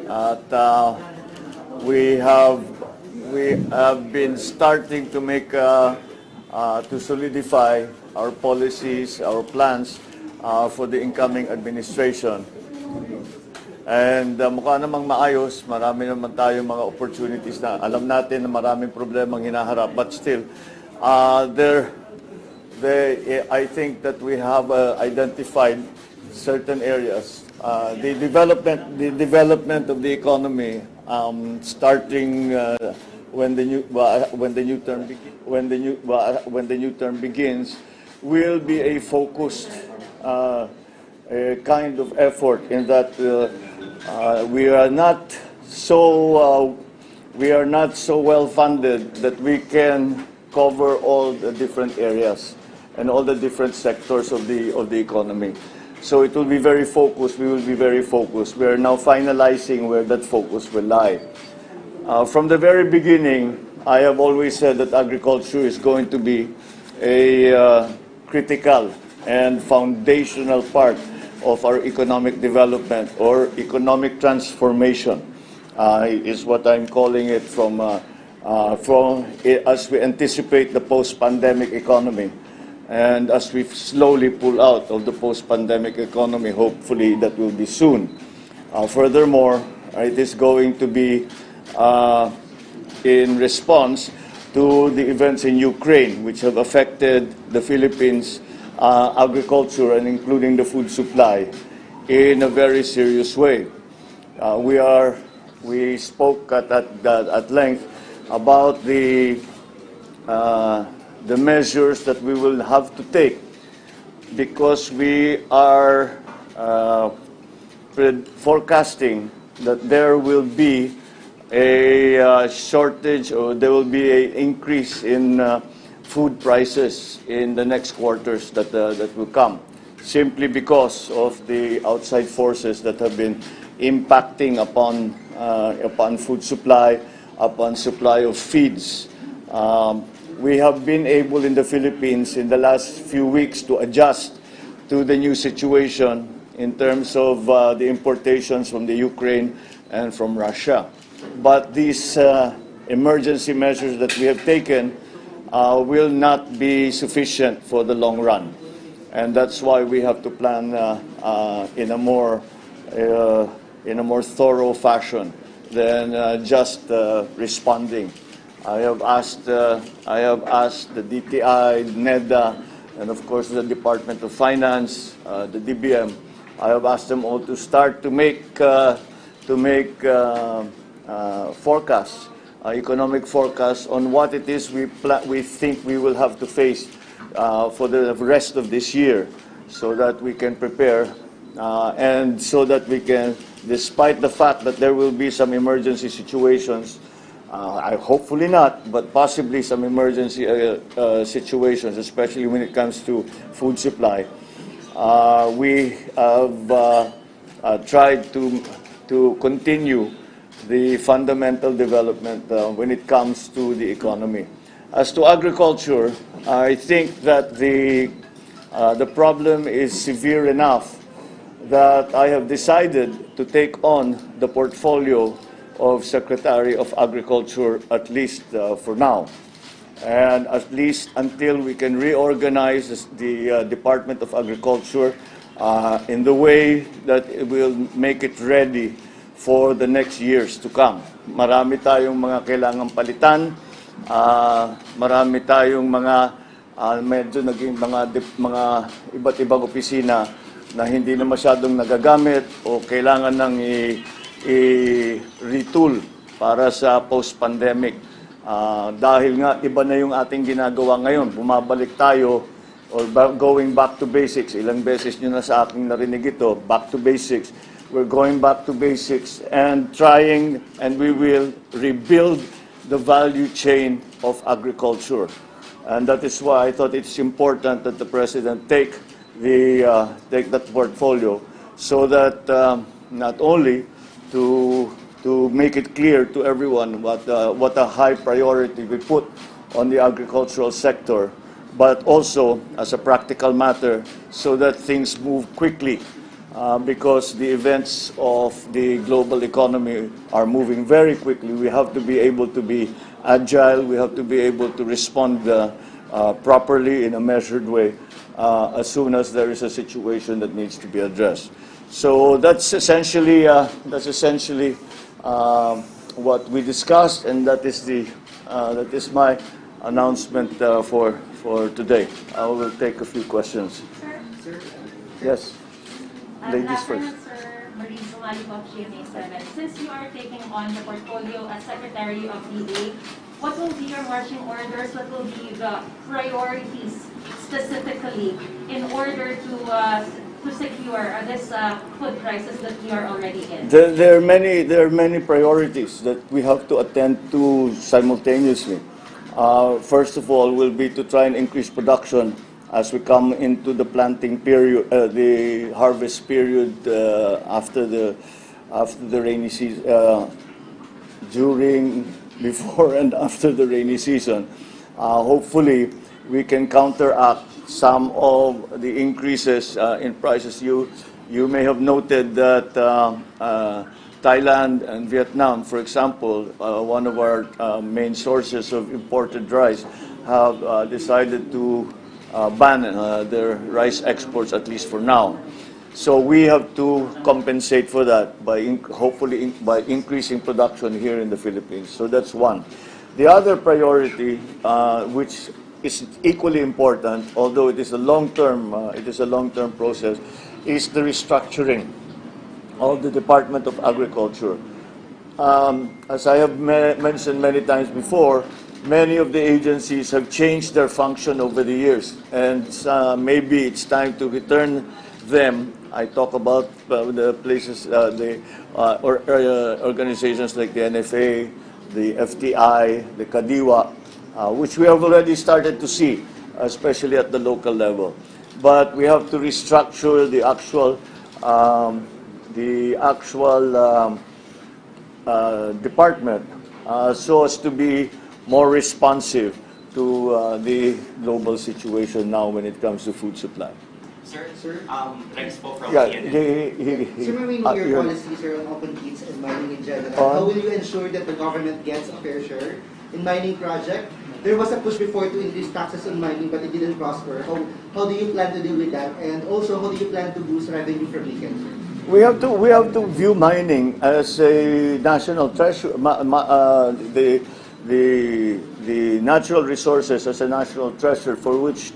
At we have been starting to make to solidify our policies, our plans for the incoming administration. And mukha namang maayos, marami naman tayong mga opportunities na alam natin na maraming problemang hinaharap, but still I think that we have identified certain areas. The development of the economy, starting when the new term begins, will be a focused kind of effort in that we are not so well funded that we can cover all the different areas and all the different sectors of the economy. So it will be very focused. We will be very focused. We are now finalizing where that focus will lie. From the very beginning, I have always said that agriculture is going to be a critical and foundational part of our economic development or economic transformation, is what I'm calling it as we anticipate the post-pandemic economy. And as we slowly pull out of the post-pandemic economy, hopefully that will be soon. Furthermore, it is going to be in response to the events in Ukraine, which have affected the Philippines' agriculture and including the food supply in a very serious way. We spoke at length about the measures that we will have to take because we are forecasting that there will be a shortage or there will be an increase in food prices in the next quarters that will come, simply because of the outside forces that have been impacting upon food supply, upon supply of feeds. We have been able in the Philippines in the last few weeks to adjust to the new situation in terms of the importations from the Ukraine and from Russia. But these emergency measures that we have taken will not be sufficient for the long run. And that's why we have to plan in a more thorough fashion than just responding. I have asked the DTI, NEDA, and of course the Department of Finance, the BBM. I have asked them all to start to make forecasts, economic forecasts on what it is we think we will have to face for the rest of this year, so that we can prepare and so that we can, despite the fact that there will be some emergency situations. Hopefully not, but possibly some emergency situations, especially when it comes to food supply. We have tried to continue the fundamental development when it comes to the economy. As to agriculture, I think that the problem is severe enough that I have decided to take on the portfolio of Secretary of Agriculture, at least for now, and at least until we can reorganize the Department of Agriculture in the way that it will make it ready for the next years to come. Marami tayong mga kailangang palitan, marami tayong mga medyo naging mga iba't ibang opisina na hindi na masyadong nagagamit o kailangan ng i-retool para sa post-pandemic. Dahil nga iba na yung ating ginagawa ngayon, bumabalik tayo or going back to basics. Ilang beses nyo na sa aking narinig ito, back to basics. We're going back to basics and trying, and we will rebuild the value chain of agriculture. And that is why I thought it's important that the President take that portfolio, so that not only to make it clear to everyone what a high priority we put on the agricultural sector, but also as a practical matter, so that things move quickly because the events of the global economy are moving very quickly. We have to be able to be agile. We have to be able to respond properly in a measured way as soon as there is a situation that needs to be addressed. So that's essentially what we discussed, and that is my announcement for today. I will take a few questions. Sir? Yes. Ladies first. Sir, Marie Sumali of GMA7. Since you are taking on the portfolio as Secretary of DA, what will be your marching orders? What will be the priorities specifically in order to secure this food crisis that we are already in? There are many priorities that we have to attend to simultaneously. First of all, will be to try and increase production as we come into the planting period, the harvest period after the rainy season, before and after the rainy season. Hopefully, we can counteract some of the increases in prices. You may have noted that Thailand and Vietnam, for example, one of our main sources of imported rice, have decided to ban their rice exports, at least for now. So we have to compensate for that by hopefully by increasing production here in the Philippines. So that's one. The other priority, which is equally important, although it is a long-term process, is the restructuring of the Department of Agriculture. As I have mentioned many times before, many of the agencies have changed their function over the years, and maybe it's time to return them. I talk about the places, organizations like the NFA, the FTI, the Kadiwa, which we have already started to see, especially at the local level. But we have to restructure the actual department so as to be more responsive to the global situation now when it comes to food supply. Sir, Rex po from Yeah, CNN. Sir, may we know your policies on open pits and mining in general? How will you ensure that the government gets a fair share in mining project? There was a push before to increase taxes on mining, but it didn't prosper. How do you plan to deal with that? And also, how do you plan to boost revenue from nickel? We have to view mining as a national treasure. The natural resources as a national treasure for which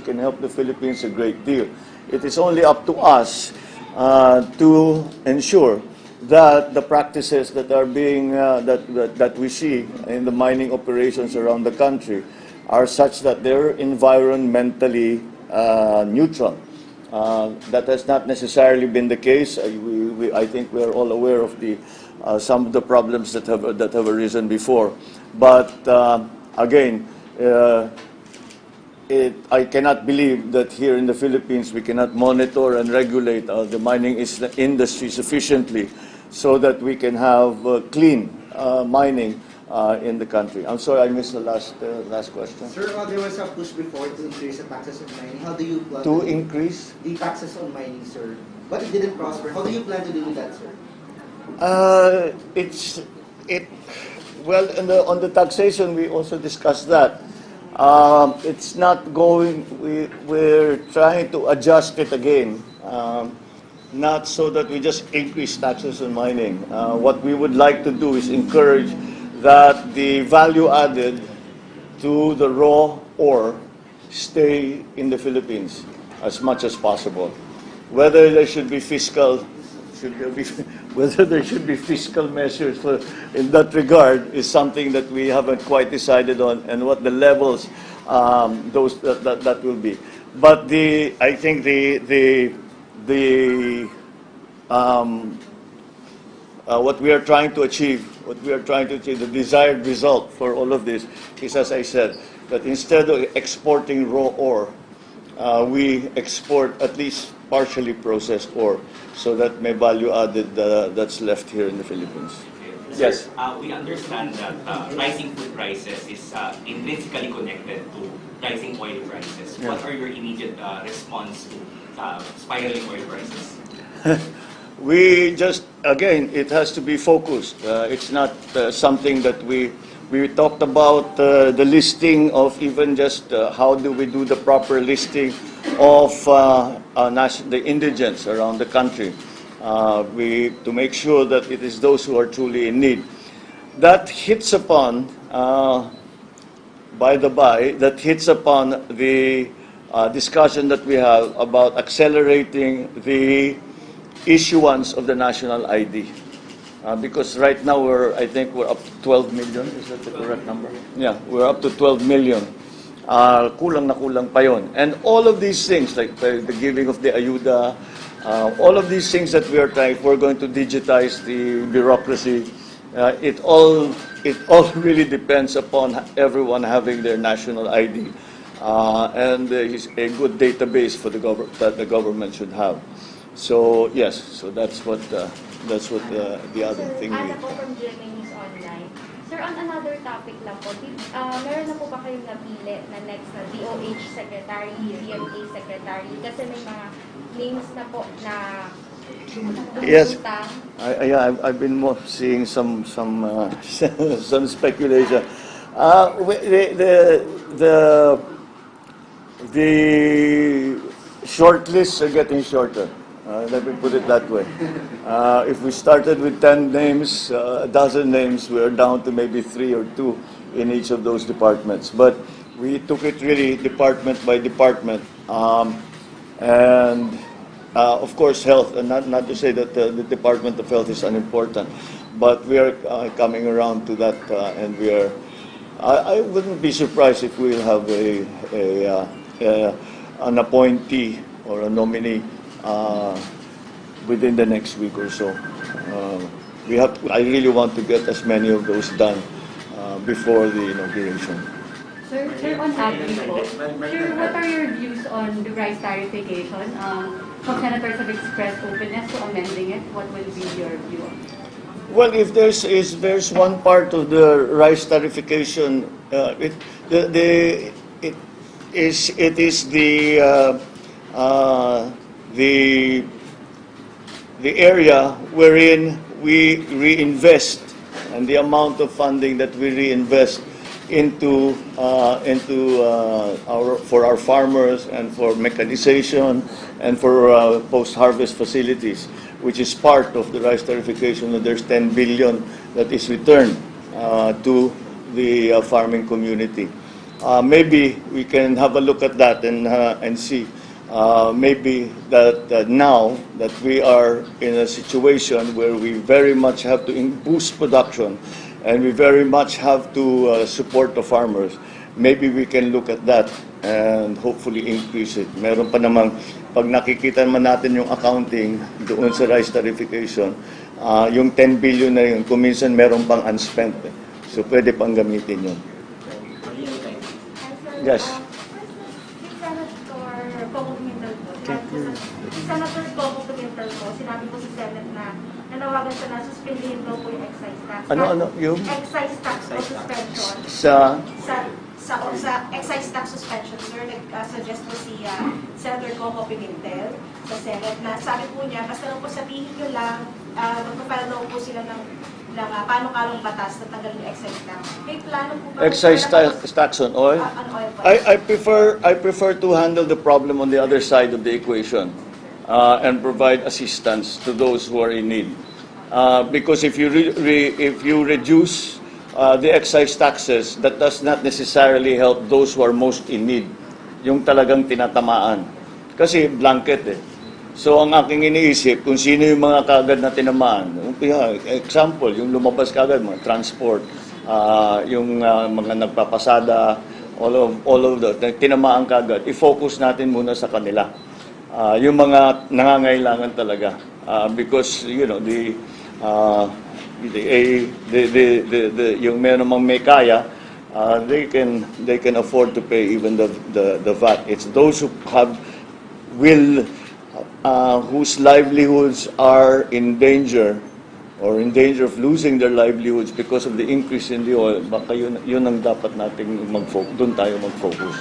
can help the Philippines a great deal. It is only up to us to ensure that the practices that are being that we see in the mining operations around the country are such that they're environmentally neutral. That has not necessarily been the case. I think we are all aware of some of the problems that have arisen before. But again, I cannot believe that here in the Philippines we cannot monitor and regulate the mining industry sufficiently so that we can have clean mining in the country. I'm sorry, I missed the last question. Sir, there was a push before to increase the taxes on mining. How do you plan to increase the taxes on mining, sir? But it didn't prosper. How do you plan to deal with that, sir? Well, on the taxation, we also discussed that. It's not going. We're trying to adjust it again, not so that we just increase taxes on mining. What we would like to do is encourage that the value added to the raw ore stay in the Philippines as much as possible. Whether there should be whether there should be fiscal measures in that regard is something that we haven't quite decided on, and what the levels that will be. But I think what we are trying to achieve, the desired result for all of this is, as I said, that instead of exporting raw ore, we export at least partially processed ore, so that may value added that's left here in the Philippines. Sir, Yes. we understand that rising food prices is intrinsically connected to rising oil prices. Yeah. What are your immediate response to spiraling oil prices? We just, again, it has to be focused. It's not something that we talked about the listing of even just how do we do the proper listing of the indigents around the country. To make sure that it is those who are truly in need. That hits upon, that hits upon the discussion that we have about accelerating the issuance of the national ID. Because right now I think we're up to 12 million. Is that the correct number? Yeah, we're up to 12 million. Kulang na kulang pa yon. And all of these things, like the giving of the ayuda, all of these things that we are trying, we're going to digitize the bureaucracy. It all really depends upon everyone having their national ID. And a good database for that the government should have. So yes, so that's what the other thing. Ana po from GMA News Online. Sir, on another topic lang po, meron na po ba kayong napili na next na DOH Secretary, DMA Secretary? Kasi may mga names na po na yes, I've been more seeing some some speculation. The short lists are getting shorter. Let me put it that way. If we started with 10 names, a dozen names, we're down to maybe 3 or 2 in each of those departments. But we took it really department by department. And of course, health, and not to say that the Department of Health is unimportant, but we are coming around to that, and we are. I wouldn't be surprised if we'll have an appointee or a nominee within the next week or so. I really want to get as many of those done before the inauguration. Sir, on agri po, sir, what are your views on the rice tariffication? Some senators have expressed openness to amending it. What will be your view on it? Well, if there's one part of the rice tariffication, it is the area wherein we reinvest, and the amount of funding that we reinvest into our farmers and for mechanization and for post-harvest facilities, which is part of the rice tariffication. There's 10 billion that is returned to the farming community. Maybe we can have a look at that and see. Maybe that now that we are in a situation where we very much have to boost production and we very much have to support the farmers, maybe we can look at that and hopefully increase it. Meron pa namang, pag nakikita man natin yung accounting doon sa rice tariffication, yung 10 billion na yun, kung minsan meron pang unspent. So pwede pang gamitin yun. Yes. Senator Bongbong po, sinabi po sa Senate na nanawagan siya na suspendin daw po yung excise tax. Ano? Yung? Excise tax o suspension. Sa excise tax suspension, sir, nag-suggest po si Senator Coco Pimentel sa Senate na sabi po niya, basta lang po sabihin nyo lang, magpapala daw po sila ng paano-kalong batas na tanggalin yung excise tax. May plano po ba? Excise tax on oil? On oil po. I prefer to handle the problem on the other side of the equation and provide assistance to those who are in need. Because if you reduce the excise taxes, that does not necessarily help those who are most in need, yung talagang tinatamaan. Kasi blanket eh. So ang aking iniisip, kung sino yung mga kaagad na tinamaan, example, yung lumabas kaagad, mga transport, yung mga nagpapasada, all of that, tinamaan kaagad, i-focus natin muna sa kanila. Yung mga nangangailangan talaga. Because, you know, yung may kaya, they can afford to pay even the VAT. It's those who whose livelihoods are in danger or in danger of losing their livelihoods because of the increase in the oil. Baka yun ang dapat nating doon tayo mag-focus.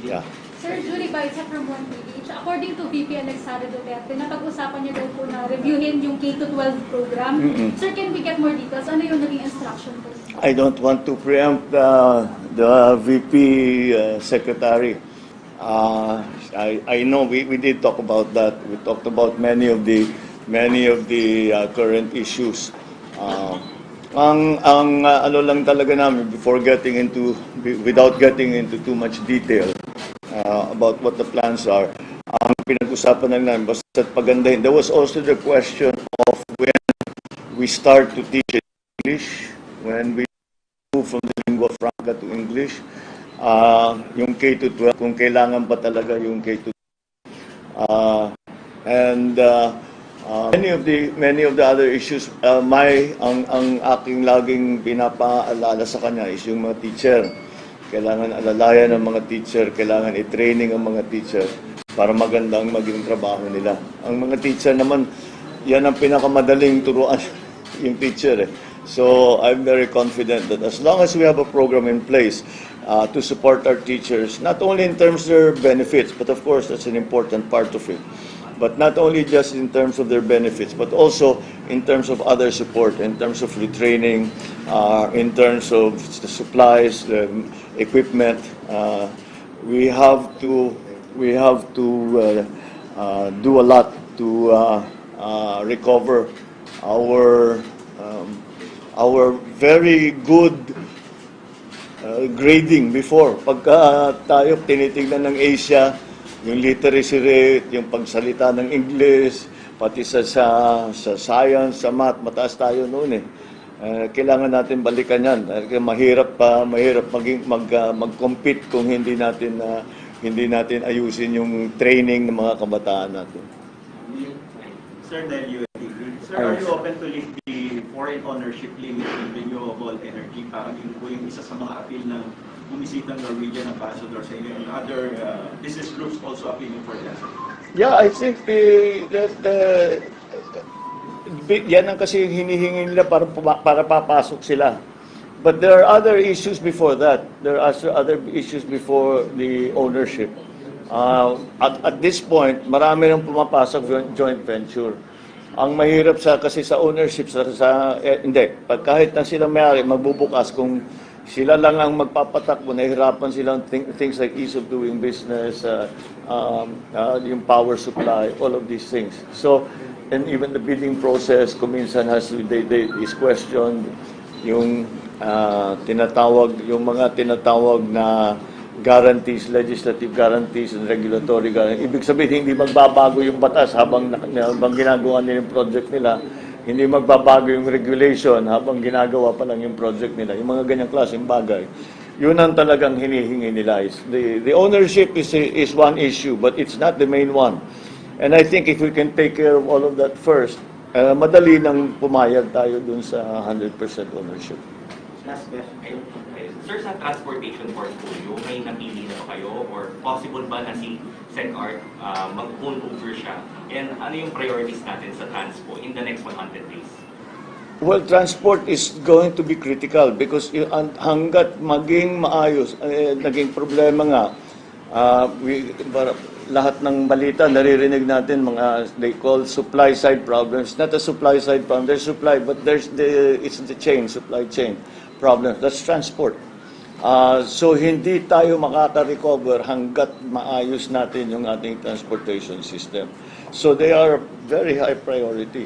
Yeah. Sir, Julie Baisa from 1PH. according to VP Alexandra Duterte, napag-usapan niya daw po na reviewin yung K-12 program. Sir, can we get more details? Ano yung naging instruction po? I don't want to preempt the VP secretary. I know we did talk about that. We talked about many of the current issues. Ano lang talaga namin without getting into too much detail about what the plans are. Ang pinag-usapan lang namin basta pagandahin. There was also the question of when we start to teach English, when we move from the lingua franca to English, yung K-12, kung kailangan pa talaga yung K-12. Many of the other issues, ang aking laging pinapaalala sa kanya is yung mga teacher. Kailangan alalayan ng mga teacher, kailangan i-training ang mga teacher para magandang maging trabaho nila. Ang mga teacher naman, yan ang pinakamadaling turuan yung teacher. So I'm very confident that as long as we have a program in place to support our teachers, not only in terms of their benefits, but of course that's an important part of it. But not only just in terms of their benefits, but also in terms of other support, in terms of retraining, in terms of the supplies, the equipment. We have to do a lot to recover our very good grading before. Pagka tayo tinitingnan ng Asia, yung literacy rate, yung pagsalita ng English, pati sa science, sa math, mataas tayo noon eh. Kailangan natin balikan yan. Mahirap mag-compete kung hindi natin ayusin yung training ng mga kabataan natin. Sir, are you open to lift the foreign ownership limit in renewable energy? Parang yun po yung isa sa mga appeal ng bumisitang Norwegian ambassador sa inyo, and other business groups also appealing for that. Yeah, I think yan ang kasi hinihingi nila para papasok sila. But there are other issues before that. There are other issues before the ownership. At this point, marami nang pumapasok joint venture. Ang mahirap kasi sa ownership hindi, kahit na sila may-ari, magbubukas kung sila lang ang magpapatakbo, nahihirapan silang things like ease of doing business, yung power supply, all of these things. So, and even the bidding process, kung minsan is questioned, yung mga tinatawag na guarantees, legislative guarantees and regulatory guarantees. Ibig sabihin, hindi magbabago yung batas habang ginagawa nila yung project nila. Hindi magbabago yung regulation habang ginagawa pa lang yung project nila. Yung mga ganyang klaseng bagay. Yun ang talagang hinihingi nila. The ownership is one issue, but it's not the main one. And I think if we can take care of all of that first, madali nang pumayag tayo dun sa 100% ownership. Last question. Sir, sa transportation portfolio, may napili na ba kayo? Or possible ba na si Sen. Art mag-pull over siya? And ano yung priorities natin sa transpo in the next 100 days? Well, transport is going to be critical because hanggat maging maayos, naging problema nga, lahat ng balita, naririnig natin they call supply side problems. Not a supply side problem, there's supply, but it's the supply chain problem. That's transport. So hindi tayo makaka-recover hanggat maayos natin yung ating transportation system. So they are very high priority.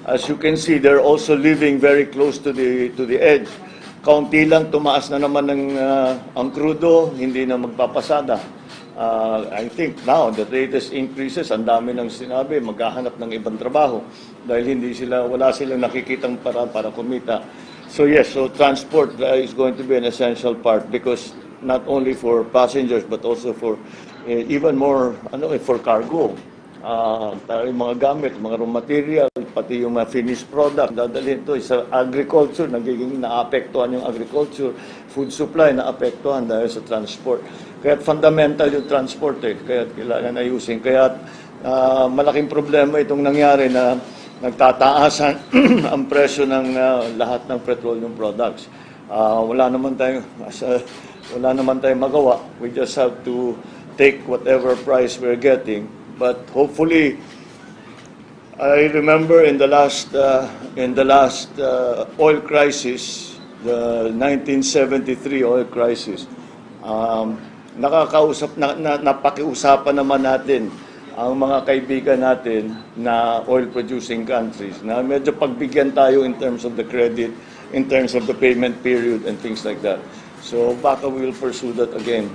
As you can see, they're also living very close to the edge. Kaunti lang tumaas na naman ang crudo, hindi na magpapasada. I think now the latest increases, ang dami nang sinabi, maghahanap ng ibang trabaho dahil wala silang nakikitang para kumita. So yes, so transport is going to be an essential part because not only for passengers but also for even more for cargo. Yung mga gamit, mga raw material, pati yung mga finished product, dadalhin ito sa agriculture, nagiging naapektuhan yung agriculture, food supply naapektuhan dahil sa transport. Kaya fundamental yung transport kaya kailangan ayusin. Kaya malaking problema itong nangyari na nagtataasan ang presyo ng lahat ng petroleum products. Wala naman tayong magawa. We just have to take whatever price we're getting. But hopefully, I remember in the last oil crisis, the 1973 oil crisis, napakiusapan naman natin ang mga kaibigan natin na oil-producing countries na medyo pagbigyan tayo in terms of the credit, in terms of the payment period and things like that. So baka we will pursue that again.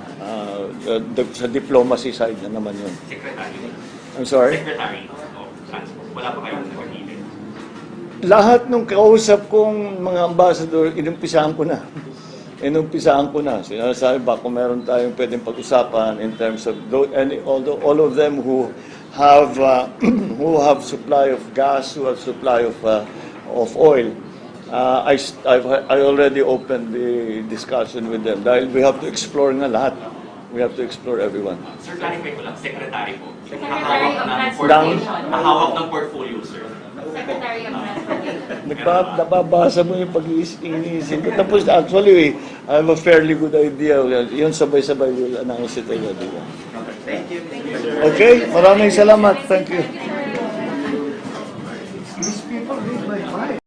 Sa diplomacy side na naman yun. Secretary. I'm sorry? Secretary of Transport. Wala pa kayong nagpagilid. Lahat ng kausap kong mga ambassador, inumpisahan ko na. Sinasabi ba kung meron tayong pwedeng pag-usapan in terms of all of them who have supply of gas, who have supply of oil. I already opened the discussion with them dahil we have to explore nga lahat. We have to explore everyone. Sir, clarify ko lang, secretary po. Secretary of Nahawak ng portfolio, sir. Secretary of Transportation. Nababasa mo yung pag-iisip ko. Tapos actually, I have a fairly good idea. Yun sabay-sabay will announce it agad. Thank you. Okay, maraming salamat. Thank you. These people read my mind.